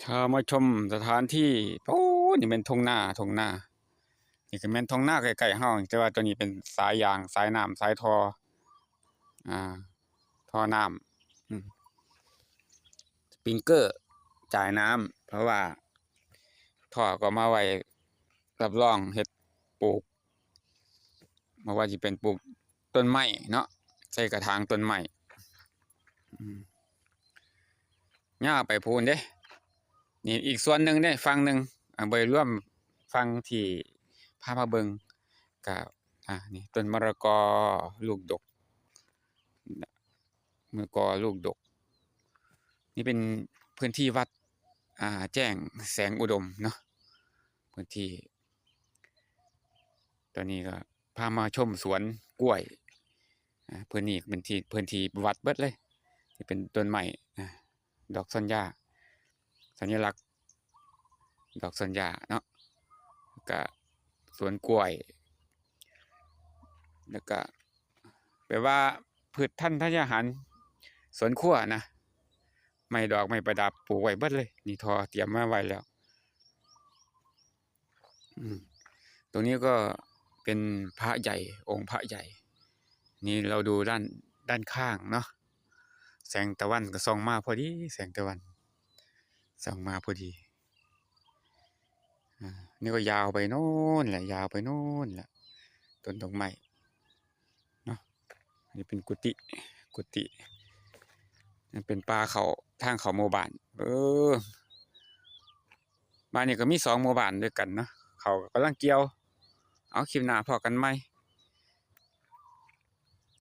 ถ้ามาชมสถานที่โอ้นี่เป็นทุ่งนานี่ก็แม่นทุ่งนาใกล้ๆเฮาแต่ว่าตัวนี้เป็นสายยางสายน้ำสายท่ออ่าท่อน้ำสปริงเกอร์จ่ายน้ำเพราะว่าท่อก็มาไว้รับรองเฮ็ดปลูกบ่ว่าสิเป็นปลูกต้นไม้เนาะใส่กระถางต้นไม้อืมย่าวไปพูนเด้นี่อีกส่วนหนึ่งเด้ฝั่งหนึ่งบ่ได้รวมฝั่งที่พามาเบิ่งก็นี่ต้นมะละกอลูกดกมะละกอลูกดกนี่เป็นพื้นที่วัดแจ้งแสงอุดมเนาะพื้นที่ตอนนี้ก็พามาชมสวนกล้วยพื้นนี้เป็นที่พื้นที่วัดเบิดเลยที่เป็นต้นไม้ดอกสัญญาสัญลักษณ์ดอกสัญญาเนาะก็สวนกล้วยแล้วก็แปลว่าพืชธัญญาหารสวนครัวนะไม้ดอกไม้ประดับปลูกไว้เบิดเลยนี่ทอเตรียมมาไว้แล้วตรงนี้ก็เป็นพระใหญ่องค์พระใหญ่นี่เราดูด้านข้างเนาะแสงตะวันก็ส่องมาพอดีแสงตะวันส่องมาพอดีนี่ก็ยาวไปโน่นแหละยาวไปโน่นแหละต้นดอกไม้เนาะอันนี้เป็นกุฏินี่เป็นป่าเขาทางเขาหมู่บ้านบ้านนี้ก็มี2 หมู่บ้านด้วยกันเนาะเขากำลังเกี่ยวเอาคลิปหน้าพอกันไหม